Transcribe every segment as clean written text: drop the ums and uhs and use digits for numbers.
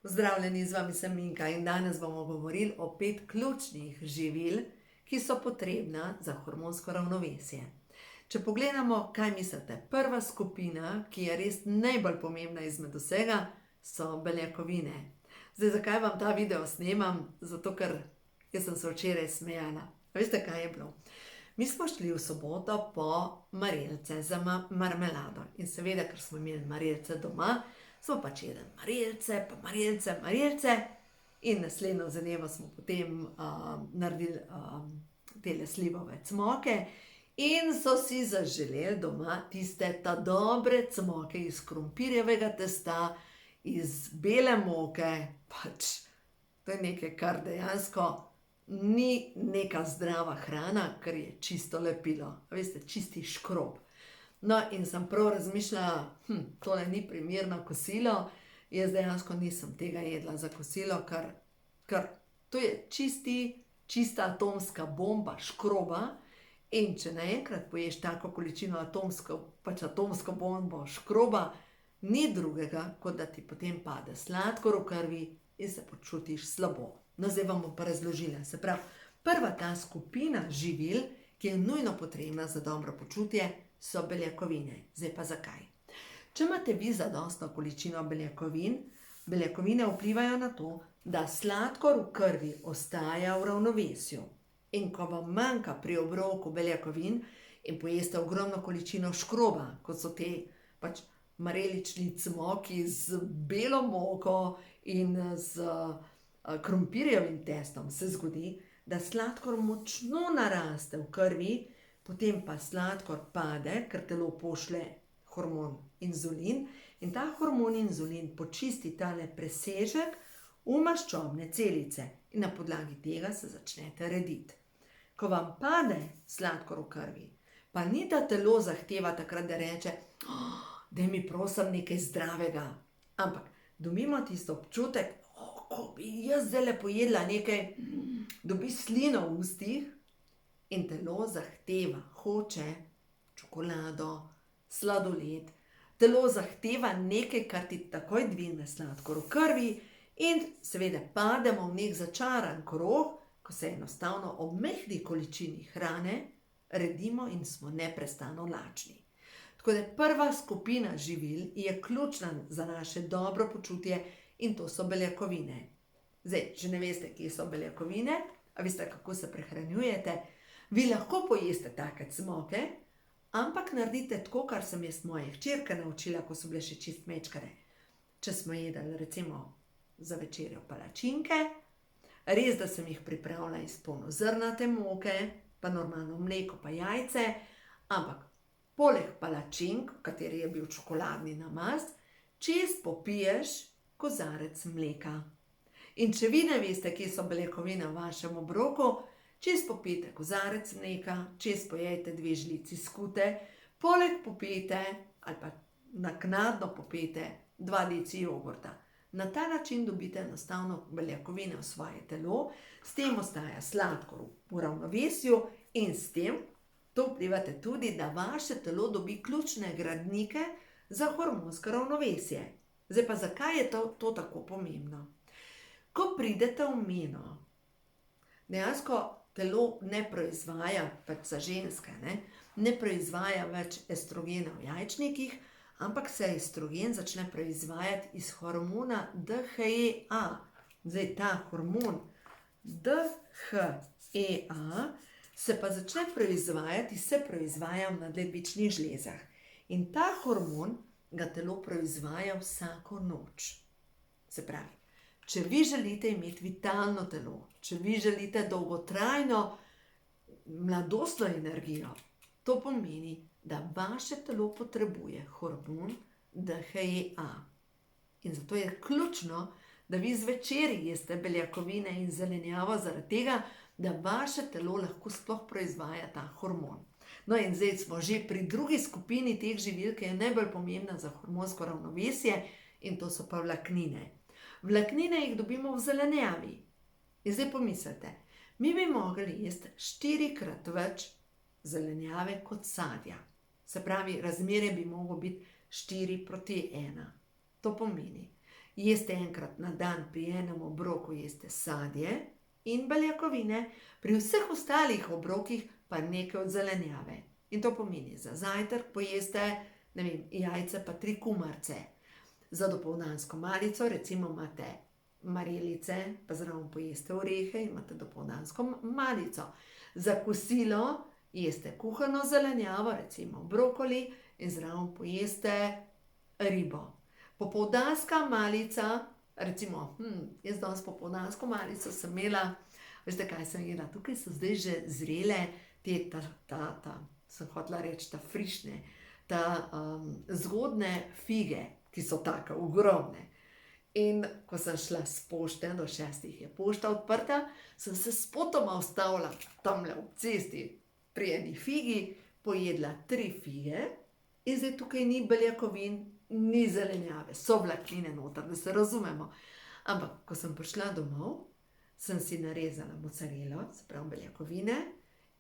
Pozdravljeni, z vami sem Minka in danes bomo govorili o 5 ključnih živil, ki so potrebna za hormonsko ravnovesje. Če pogledamo, kaj mislite, prva skupina, ki je res najbolj pomembna izmed vsega, so beljakovine. Zdaj, zakaj vam ta video snemam? Zato, ker jaz sem se včeraj smejala. Veste, kaj je bilo? Mi smo šli v soboto po marelice za marmelado in seveda, ker smo imeli marelice doma, smo pač jedli marelice in naslednjo zadevo smo potem naredili tele slivove cmoke in so si zaželeli doma tiste ta dobre cmoke iz krompirjevega testa, iz bele moke, pač to je nekaj, kar dejansko ni neka zdrava hrana, ker je čisto lepilo, veste, čisti škrob. No, in sem prav razmišljala, tole ni primerno kosilo, jaz dejansko nisem tega jedla za kosilo, ker to je čista atomska bomba škroba in če naenkrat poješ tako količino atomsko bombo škroba, ni drugega, kot da ti potem pade sladkor v krvi in se počutiš slabo. No, zdaj vam bom pa razložila. Se pravi, prva ta skupina živil, ki je nujno potrebna za dobro počutje, so beljakovine. Zdaj pa zakaj? Če imate vi zadostno količino beljakovin, beljakovine vplivajo na to, da sladkor v krvi ostaja v ravnovesju. In ko vam manjka pri obroku beljakovin in pojeste ogromno količino škroba, kot so te pač marelični cmoki z belo moko in z krompirjevim testom, se zgodi, da sladkor močno naraste v krvi, potem pa sladkor pade, ker telo pošlje hormon inzulin in ta hormon inzulin počisti tale presežek v maščobne celice in na podlagi tega se začnete rediti. Ko vam pade sladkor v krvi, pa ni da telo zahteva takrat, da reče, daj mi prosim nekaj zdravega, ampak dobimo tisto občutek, ko bi jaz zdaj pojedla nekaj, dobi slino v ustih in telo zahteva, hoče čokolado, sladoled, telo zahteva nekaj, kar ti takoj dvigne sladkor v krvi in seveda pademo v nek začaran krog, ko se enostavno ob majhni količini hrane redimo in smo neprestano lačni. Tako da prva skupina živil je ključna za naše dobro počutje in to so beljakovine. Zdaj, če ne veste, kje so beljakovine, a veste, kako se prehranjujete, vi lahko pojeste take cmoke, ampak naredite tako, kar sem jaz moje hčerke naučila, ko so bile še čist mečkare. Če smo jedli recimo za večerjo palačinke, res, da sem jih pripravila iz polnozrnate moke, pa normalno mleko pa jajce, ampak poleg palačink, v kateri je bil čokoladni namaz, čist popiješ kozarec mleka. In če vi ne veste, kje so beljakovine v vašem obroku, čist popijte kozarec mleka, čist pojejte 2 žlici skute, poleg popijte ali pa naknadno popijte 2 deci jogurta. Na ta način dobite enostavno beljakovine v svoje telo, s tem ostaja sladkor v ravnovesju in s tem to vplivate tudi, da vaše telo dobi ključne gradnike za hormonsko ravnovesje. Zdaj pa, zakaj je to tako pomembno? Ko pridete v meno, dejansko telo ne proizvaja, pač za ženske, ne proizvaja več estrogena v jajčnikih, ampak se estrogen začne proizvajati iz hormona DHEA. Zdaj ta hormon DHEA se pa začne proizvajati, se proizvaja v nadledvičnih žlezah. In ta hormon ga telo proizvaja vsako noč. Se pravi, če vi želite imeti vitalno telo, če vi želite dolgotrajno mladostno energijo, to pomeni, da vaše telo potrebuje hormon DHEA. In zato je ključno, da vi zvečer jeste beljakovine in zelenjavo zaradi tega, da vaše telo lahko sploh proizvaja ta hormon. No in zdaj smo že pri drugi skupini teh živil, ki je najbolj pomembna za hormonsko ravnovesje in to so pa vlaknine. Vlaknine jih dobimo v zelenjavi. In zdaj pomislite, mi bi mogli jesti 4-krat več zelenjave kot sadja. Se pravi, razmerje bi moglo biti 4:1. To pomeni, Jeste enkrat na dan, pri enem obroku jeste sadje in beljakovine, pri vseh ostalih obrokih pa nekaj od zelenjave. In to pomeni, za zajtrk pojeste, ne vem, jajce pa 3 kumarce. Za dopoldansko malico recimo imate marelice, pa zraven pojeste orehe in imate dopoldansko malico. Za kosilo jeste kuhano zelenjavo, recimo brokoli, in zraven pojeste ribo. Popoldanska malica, recimo, jaz danes popoldansko malico sem imela, veste kaj sem jela, tukaj so zdaj že zrele sem hotela reči, frišne, zgodne fige, ki so take ogromne. In ko sem šla s pošte, do 6 je pošta odprta, sem se spotoma ustavila tamle ob cesti pri eni figi, pojedla 3 fige in zdaj tukaj ni beljakovin, ni zelenjave, so vlaknine noter, da se razumemo. Ampak, ko sem prišla domov, sem si narezala mocarelo, se pravi beljakovine,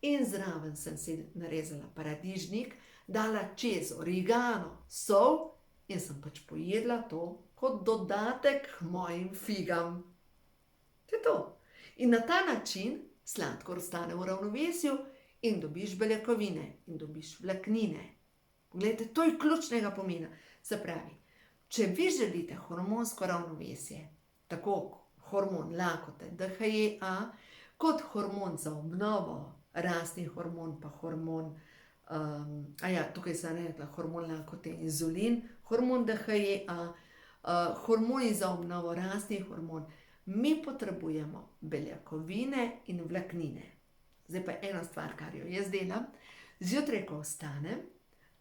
in zraven sem si narezala paradižnik, dala čez origano, sol in sem pač pojedla to kot dodatek k mojim figam. To je to. In na ta način sladkor ostane v ravnovesju in dobiš beljakovine in dobiš vlaknine. Poglejte, to je ključnega pomena. Se pravi, če vi želite hormonsko ravnovesje, tako hormon lakote, DHEA, kot hormon za obnovo, rastni hormon, pa hormon, tukaj sem rekla, hormon lakote, inzulin, hormon DHEA, hormoni za obnovo, rastni hormon, mi potrebujemo beljakovine in vlaknine. Zdaj pa ena stvar, kar jo jaz delam, zjutraj, ko vstanem,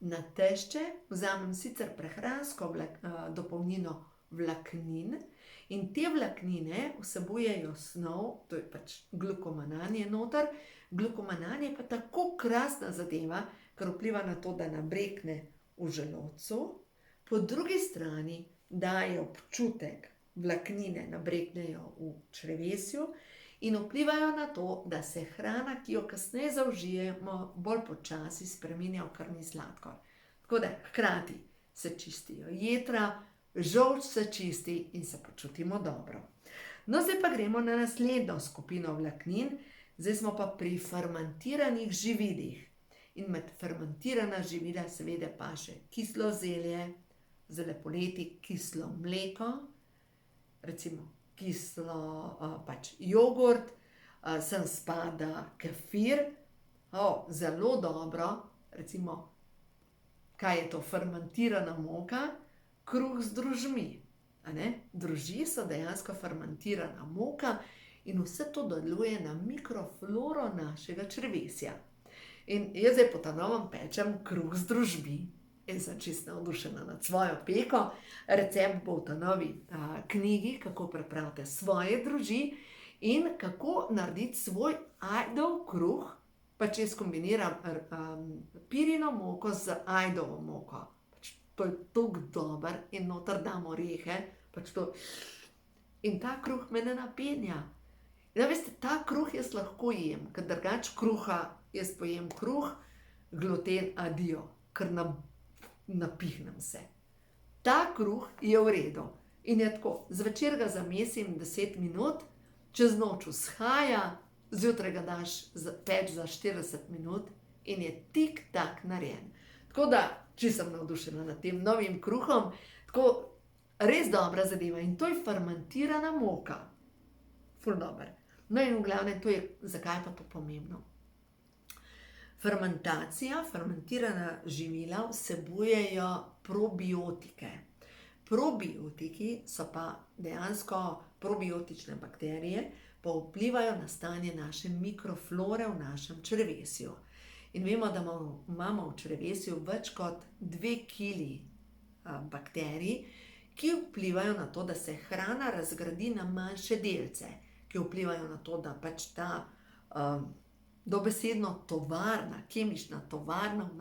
na tešče vzamem sicer prehransko dopolnino vlaknin in te vlaknine vsebujejo snov, to je pač glukomanan je noter. Glukomanan je pa tako krasna zadeva, ker vpliva na to, da nabrekne v želodcu, po drugi strani daje občutek, vlaknine nabreknejo v črevesju in vplivajo na to, da se hrana, ki jo kasneje zaužijemo, bolj počasi spreminja v krvni sladkor. Tako da hkrati se čistijo jetra, žolč se čisti in se počutimo dobro. No, zdaj pa gremo na naslednjo skupino vlaknin, zdaj smo pa pri fermentiranih živilih. In med fermentirana živila seveda paše kislo zelje, zdaj poleti kislo mleko, recimo kislo jogurt, sem spada kefir, zelo dobro, recimo, kaj je to fermentirana moka, kruh z drožmi. Drožji so dejansko fermentirana moka in vse to deluje na mikrofloro našega črevesja. In jaz zdaj po ta novem pečem kruh z drožmi. Jaz sem čisto navdušena nad svojo peko. Recept bo v ta novi knjigi, kako pripravite svoje drožji in kako narediti svoj ajdov kruh, pa če skombiniram pirino moko z ajdovo moko. To je tako dober in noter dam orehe. In ta kruh me ne napenja. In veste, ta kruh jaz lahko jem, ker drugače kruha, jaz pojem kruh, gluten adijo, ker napihnem se. Ta kruh je v redu in je tako, zvečer ga zamesim 10 minut, čez noč vzhaja, zjutraj ga daš peč za 40 minut in je tik tak narejen. Tako da, če sem navdušena nad tem novim kruhom, tako res dobra zadeva in to je fermentirana moka. Ful dober. No in v glavnem, zakaj pa to pomembno? Fermentirana živila vsebujejo probiotike. Probiotiki so pa dejansko probiotične bakterije, pa vplivajo na stanje naše mikroflore v našem črevesju. In vemo, da imamo v črevesju več kot 2 kili bakterij, ki vplivajo na to, da se hrana razgradi na manjše delce, ki vplivajo na to, da pač ta dobesedno tovarna, kemična tovarna v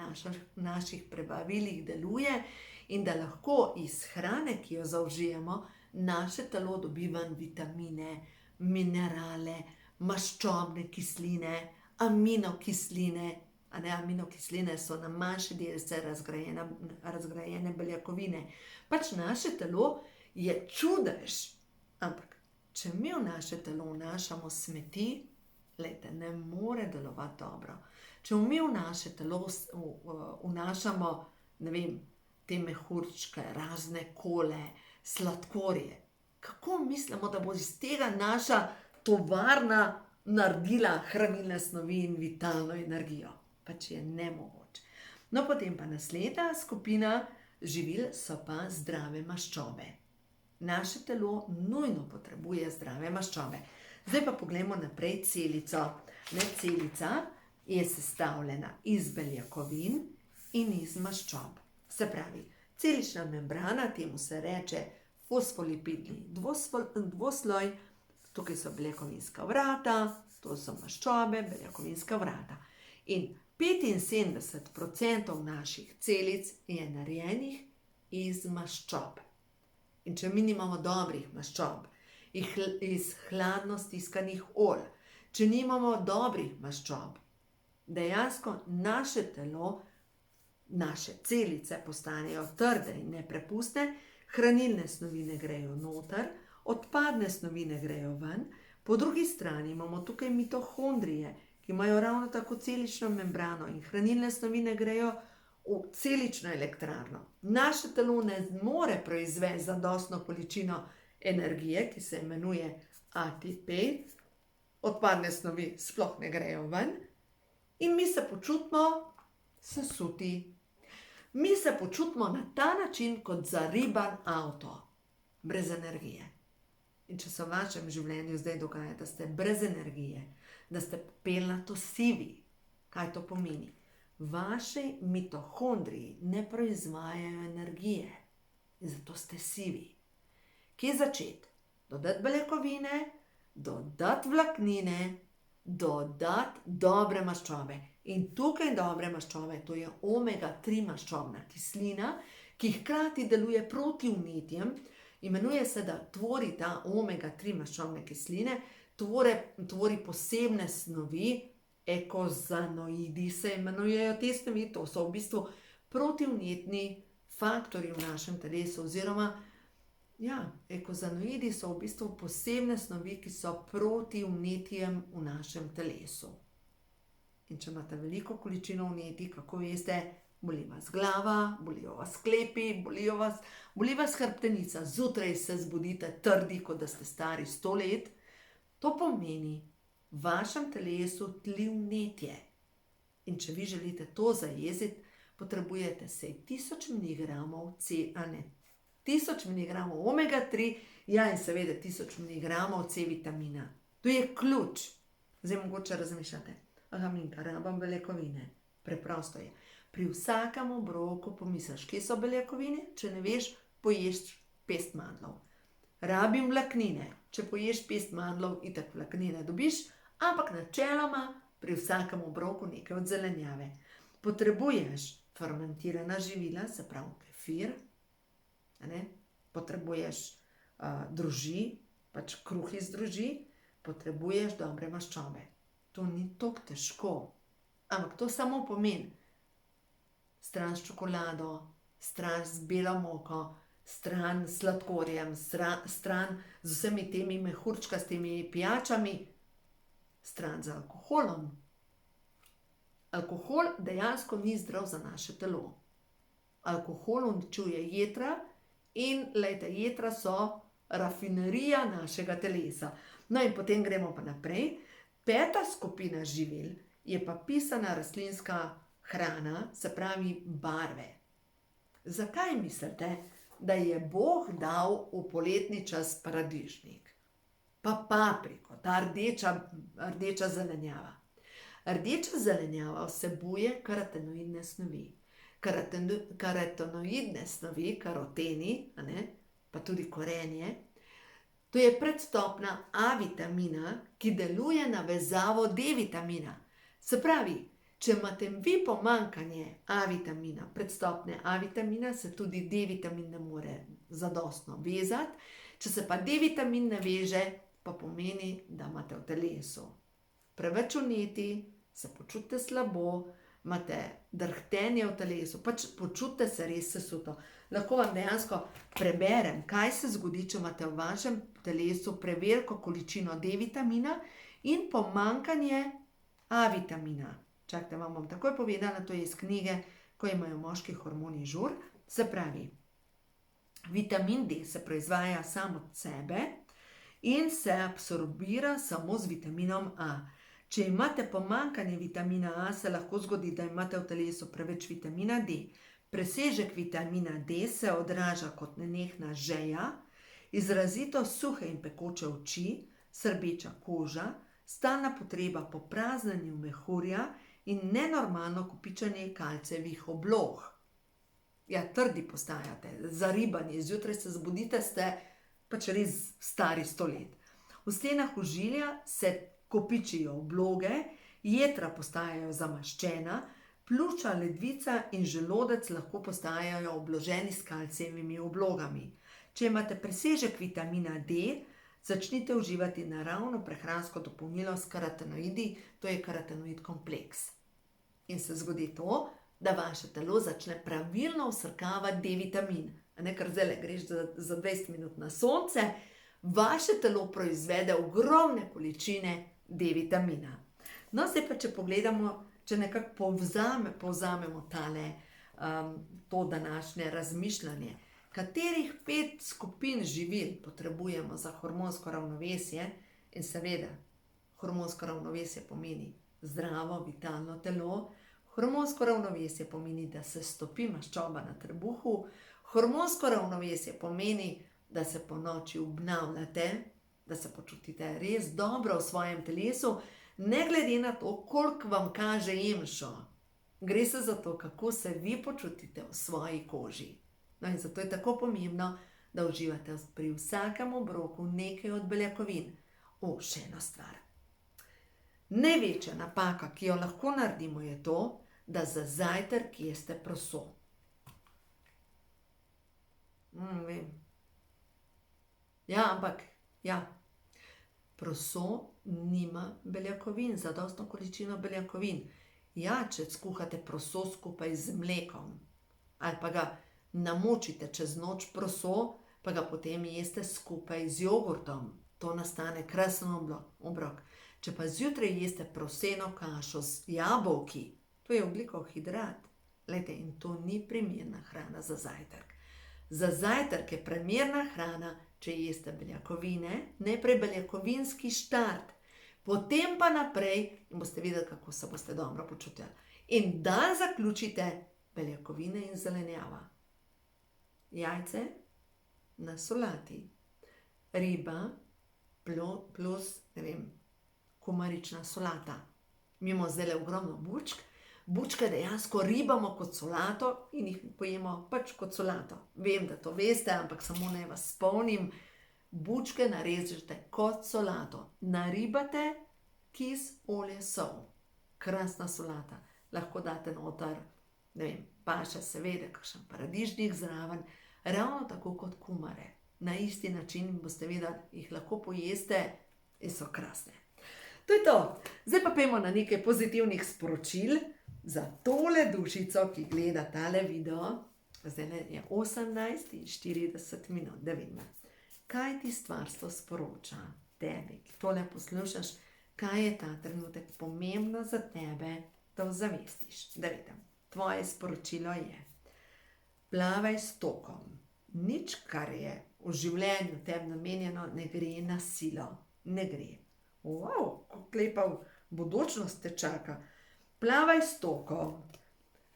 naših prebavilih deluje in da lahko iz hrane, ki jo zaužijemo, naše telo dobi ven vitamine, minerale, maščobne kisline, aminokisline. Aminokisline so na manjše delce razgrajene beljakovine. Pač naše telo je čudež. Ampak, če mi v naše telo vnašamo smeti, glejte, ne more delovati dobro. Če mi v naše telo vnašamo, ne vem, te mehurčke, razne kole, sladkorje, kako mislimo, da bo iz tega naša tovarna naredila hranilne snovi in vitalno energijo? Pač je nemogoče. No, potem pa naslednja skupina živil so pa zdrave maščobe. Naše telo nujno potrebuje zdrave maščobe. Zdaj pa poglejmo naprej celico. Celica je sestavljena iz beljakovin in iz maščob. Se pravi, celična membrana, temu se reče fosfolipidni dvosloj, tukaj so beljakovinska vrata, to so maščobe, beljakovinska vrata. In 75% naših celic je narejenih iz maščob. In če mi nimamo dobrih maščob, iz hladno stiskanih olj, če nimamo dobrih maščob, dejansko naše telo, naše celice postanejo trde in neprepustne, hranilne snovi ne grejo noter, odpadne snovi ne grejo ven, po drugi strani imamo tukaj mitohondrije, ki imajo ravno tako celično membrano in hranilne snovi ne grejo v celično elektrarno. Naše telo ne more proizvesti zadostno količino energije, ki se imenuje ATP, odpadne snovi sploh ne grejo ven in mi se počutimo sesuti. Mi se počutimo na ta način kot zariban avto, brez energije. In če se v vašem življenju zdaj dogaja, da ste brez energije, da ste pelnato sivi, kaj to pomeni? Vaši mitohondriji ne proizvajajo energije in zato ste sivi. Kje začeti? Dodati beljakovine, dodati vlaknine, dodati dobre maščobe. In tukaj dobre maščobe, to je omega-3 maščobna kislina, ki hkrati deluje proti vnetjem, imenuje se, da tvori ta omega-3 maščobne kisline, tvori posebne snovi, ekozanoidi se imenujejo te snovi, to so v bistvu protivnetni faktorji v našem telesu, oziroma ekozanoidi so v bistvu posebne snovi, ki so proti vnetjem v našem telesu. In če imate veliko količino vnetij, kako veste, boli vas glava, bolijo vas sklepi, boli vas hrbtenica, zjutraj se zbudite trdi, kot da ste stari 100 let, to pomeni, v vašem telesu tli vnetje. In če vi želite to zajeziti, potrebujete 1000 mg omega-3, in seveda 1000 mg C vitamina. To je ključ. Zdaj mogoče razmišljate, Minka, rabim beljakovine. Preprosto je. Pri vsakem obroku pomisliš, kje so beljakovine, če ne veš, poješ pest mandljev. Rabim vlaknine. Če poješ pest mandljev, itak vlaknine dobiš, ampak načeloma pri vsakem obroku nekaj od zelenjave. Potrebuješ fermentirana živila, se pravi kefir, potrebuješ droždži, pač kruh iz droždži, potrebuješ dobre maščobe. To ni toliko težko, ampak to samo pomeni stran s čokolado, stran z belo moko, stran s sladkorjem, stran z vsemi temi mehurčkastimi pijačami, stran z alkoholom. Alkohol dejansko ni zdrav za naše telo. Alkohol uničuje jetra in, glejte, jetra so rafinerija našega telesa. No in potem gremo pa naprej. 5. skupina živil je pa pisana rastlinska hrana, se pravi barve. Zakaj mislite, da je Bog dal v poletni čas paradižnik? Pa papriko, ta rdeča zelenjava. Rdeča zelenjava vsebuje karotenoidne snovi. Karotenoidne snovi, karoteni, pa tudi korenje, to je predstopna A vitamina, ki deluje na vezavo D vitamina. Se pravi, če imate vi pomanjkanje A vitamina, predstopne A vitamina, se tudi D vitamin ne more zadostno vezati. Če se pa D vitamin ne veže, pa pomeni, da imate v telesu preveč vnetij, se počutite slabo, imate drhtenje v telesu, pač počutite se res sesuto. Lahko vam dejansko preberem, kaj se zgodi, če imate v vašem telesu preveliko količino D-vitamina in pomanjkanje A-vitamina. Čakajte, vam bom takoj povedala, to je iz knjige, ko imajo moški hormoni žur. Se pravi, vitamin D se proizvaja sam od sebe in se absorbira samo z vitaminom A. Če imate pomanjkanje vitamina A, se lahko zgodi, da imate v telesu preveč vitamina D. Presežek vitamina D se odraža kot nenehna žeja, izrazito suhe in pekoče oči, srbeča koža, stalna potreba po praznjenju mehurja in nenormalno kopičenje kalcijevih oblog. Ja, trdi postajate, zaribani, zjutraj se zbudite, ste pač res stari 100 let. V stenah ožilja se kopičijo obloge, jetra postajajo zamaščena, pljuča, ledvica in želodec lahko postajajo obloženi s kalcijevimi oblogami. Če imate presežek vitamina D, začnite uživati naravno prehransko dopolnilo s karotenoidi, to je karotenoid kompleks. In se zgodi to, da vaše telo začne pravilno vsrkavati D-vitamin. Ker zdaj greš za 20 minut na sonce, vaše telo proizvede ogromne količine D-vitamina. No, zdaj pa če pogledamo, če nekako povzamemo to današnje razmišljanje, katerih 5 skupin živil potrebujemo za hormonsko ravnovesje, in seveda, hormonsko ravnovesje pomeni zdravo, vitalno telo, hormonsko ravnovesje pomeni, da se stopi maščoba na trebuhu, hormonsko ravnovesje pomeni, da se ponoči obnavljate, da se počutite res dobro v svojem telesu, ne glede na to, koliko vam kaže emšo. Gre se za to, kako se vi počutite v svoji koži. No in zato je tako pomembno, da uživate pri vsakem obroku nekaj od beljakovin. Še ena stvar. Največja napaka, ki jo lahko naredimo, je to, da za zajtrk jeste proso. Vem. Ja, ampak, proso nima beljakovin, zadostno količino beljakovin. Ja, če skuhate proso skupaj z mlekom, ali pa ga namočite čez noč proso, pa ga potem jeste skupaj z jogurtom, to nastane krasen obrok. Če pa zjutraj jeste proseno kašo z jabolki, to je ogljikov hidrat. Glejte, in to ni primerna hrana za zajtrk. Za zajtrk je primerna hrana, če jeste beljakovine, najprej beljakovinski štart, potem pa naprej in boste videli, kako se boste dobro počutili. In dan zaključite beljakovine in zelenjava. Jajce na solati, riba plus, kumarična solata. Mi imamo zdaj ogromno bučk. Bučke dejansko ribamo kot solato in jih pojemo pač kot solato. Vem, da to veste, ampak samo naj vas spomnim. Bučke narežete kot solato. Naribate, kis, olje, sol. Krasna solata. Lahko date noter, paše seveda, kakšen paradižnik zraven, ravno tako kot kumare. Na isti način boste videli, jih lahko pojeste in so krasne. To je to. Zdaj pa pojmo na nekaj pozitivnih sporočil za tole dušico, ki gleda tale video. Zdaj je 18:40 minut, da vidimo. Kaj ti stvarstvo sporoča tebi, ki tole poslušaš, kaj je ta trenutek pomembno za tebe, da ozavestiš. Da vidim, tvoje sporočilo je: plavaj s tokom. Nič, kar je v življenju tebi namenjeno, ne gre na silo. Ne gre. Wow, kako lepa bodočnost te čaka. Plavaj s tokom.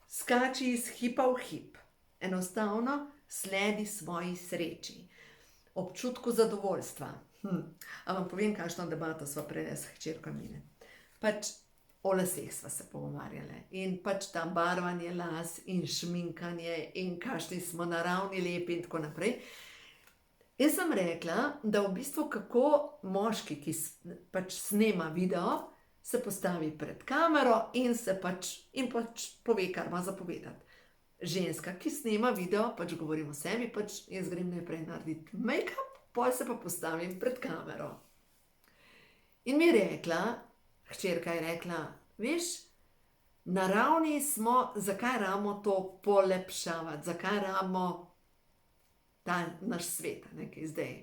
Skači iz hipa v hip. Enostavno sledi svoji sreči. Občutku zadovoljstva. A vam povem, kakšno debato sva prej s hčerko Mine. Pač o laseh sva se pogovarjale. In pač ta barvanje las in šminkanje in kakšni smo naravni lepi in tako naprej. Jaz sem rekla, da v bistvu kako moški, ki pač snema video, se postavi pred kamero in pač pove, kar ima za povedati. Ženska, ki snema video, pač govorim o sebi, pač jaz grem najprej narediti make-up, potem se pa postavim pred kamero. In mi je rekla, hčerka je rekla, veš, naravni smo, zakaj rabimo to polepšavati, zakaj rabimo ta naš svet, ki zdaj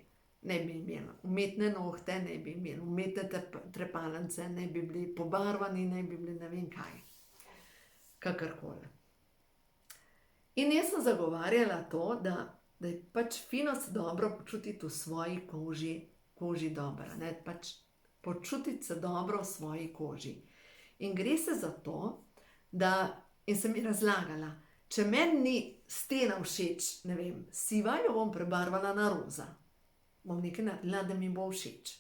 ne bi imeli umetne nohte, ne bi imeli umetne trepalnice, ne bi bili pobarvani, ne bi bili ne vem kaj, kakorkoli. In jaz sem zagovarjala to, da je pač fino se dobro počutiti v svoji koži dobro, pač počutiti se dobro v svoji koži. In gre se za to, in sem ji razlagala, če meni ni stena všeč, ne vem, siva, jo bom prebarvala na roza. Bom nekaj naredila, da mi bo všeč.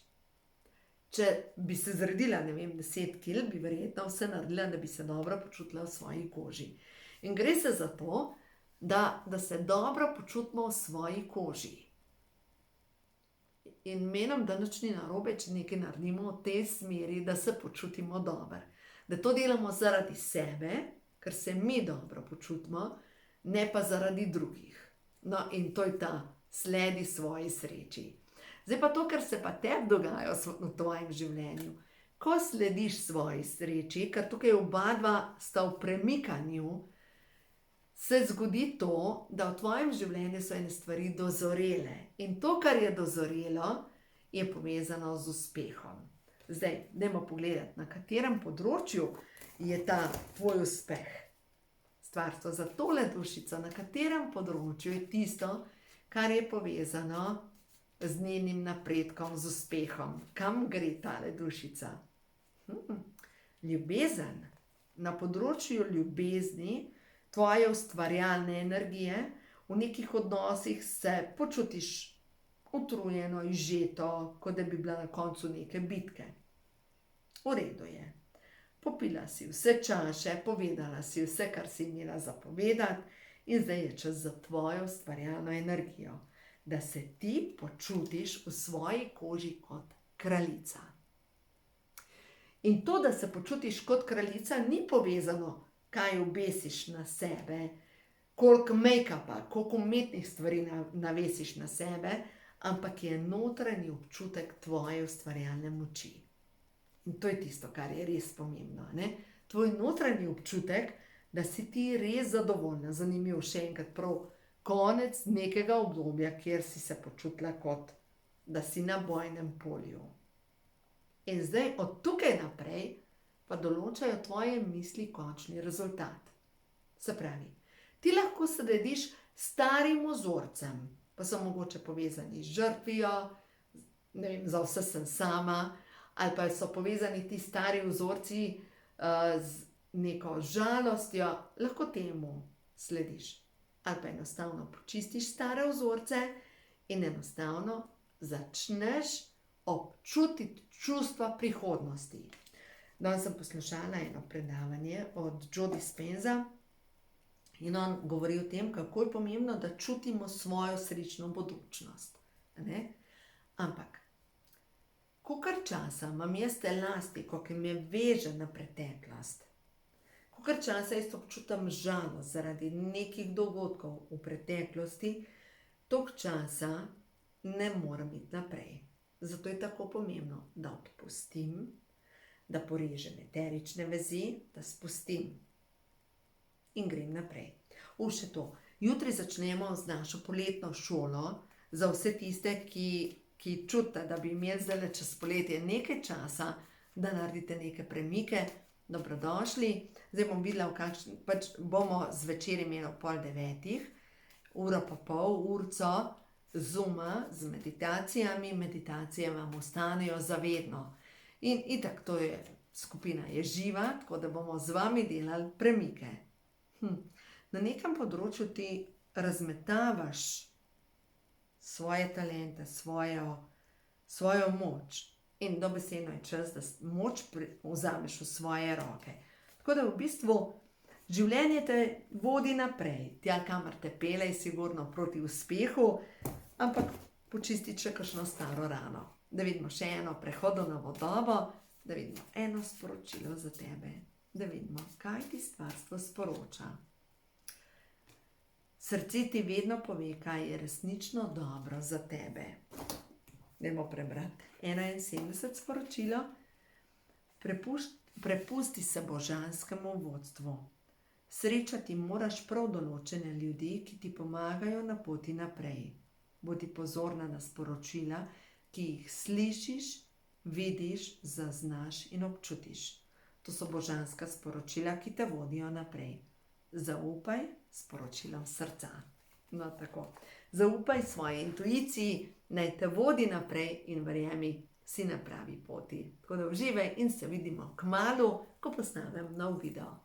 Če bi se zredila, ne vem, 10 kil, bi verjetno vse naredila, da bi se dobro počutila v svoji koži. In gre se za to, da se dobro počutimo v svoji koži. In menim, da nič ni narobe, če nekaj naredimo v tej smeri, da se počutimo dobro. Da to delamo zaradi sebe, ker se mi dobro počutimo, ne pa zaradi drugih. No, in to je ta sledi svoji sreči. Zdaj pa to, kar se pa tebi dogaja v tvojem življenju. Ko slediš svoji sreči, ker tukaj oba dva sta v premikanju, se zgodi to, da v tvojem življenju so ene stvari dozorele. In to, kar je dozorelo, je povezano z uspehom. Zdaj, dajmo pogledati, na katerem področju je ta tvoj uspeh. Stvarstvo za tole dušico, na katerem področju je tisto, kar je povezano z njenim napredkom, z uspehom. Kam gre tale dušica? Ljubezen. Na področju ljubezni, tvoje ustvarjalne energije, v nekih odnosih se počutiš utrujeno, izžeto, kot da bi bila na koncu neke bitke. V redu je. Popila si vse čaše, povedala si vse, kar si imela za povedati, in zdaj je čas za tvojo ustvarjalno energijo, da se ti počutiš v svoji koži kot kraljica. In to, da se počutiš kot kraljica, ni povezano, kaj obesiš na sebe, koliko make-upa, koliko umetnih stvari navesiš na sebe, ampak je notranji občutek tvoje ustvarjalne moči. In to je tisto, kar je res pomembno. Tvoj notranji občutek, da si ti res zadovoljna. Zanimivo, še enkrat prav, konec nekega obdobja, kjer si se počutila kot, da si na bojnem polju. In zdaj od tukaj naprej pa določajo tvoje misli končni rezultat. Se pravi, ti lahko slediš starim vzorcem, pa so mogoče povezani z žrtvijo, ne vem, za vse sem sama, ali pa so povezani ti stari vzorci z neko žalostjo, lahko temu slediš. Ali pa enostavno počistiš stare vzorce in enostavno začneš občutiti čustva prihodnosti. Danes sem poslušala eno predavanje od Joe Dispenza in on govori o tem, kako je pomembno, da čutimo svojo srečno bodočnost. Ampak, kolikor časa imam jaz elastiko, ki me veže na preteklost, kolikor časa jaz občutam žalost zaradi nekih dogodkov v preteklosti, toliko časa ne morem iti naprej. Zato je tako pomembno, da odpustim, da porežem eterične vezi, da spustim in grem naprej. Še to, jutri začnemo z našo poletno šolo za vse tiste, ki čutite, da bi imeli zdaj čez poletje nekaj časa, da naredite neke premike. Dobrodošli. Zdaj bom videla, pač bomo zvečer imeli ob 8:30, uro pa pol, urco Zooma z meditacijami. Meditacije vam ostanejo zavedno. In itak, to je skupina je živa, tako da bomo z vami delali premike. Na nekem področju ti razmetavaš svoje talente, svojo moč. In dobesedno je čas, da moč vzameš v svoje roke. Tako da v bistvu življenje te vodi naprej. Tja, kamor te pelje, je sigurno proti uspehu, ampak počistiti še kakšno staro rano. Da vidimo še eno prehodno vodovo, da vidimo eno sporočilo za tebe, da vidimo, kaj ti stvarstvo sporoča. Srce ti vedno pove, kaj je resnično dobro za tebe. Dajmo prebrati 71 sporočilo. Prepusti se božanskemu vodstvu. Srečati moraš prav določene ljudi, ki ti pomagajo na poti naprej. Bodi pozorna na sporočila, ki jih slišiš, vidiš, zaznaš in občutiš. To so božanska sporočila, ki te vodijo naprej. Zaupaj sporočilom srca. No, tako. Zaupaj svoji intuiciji, naj te vodi naprej in verjemi, si na pravi poti. Tako da uživaj in se vidimo kmalu, ko posnamem nov video.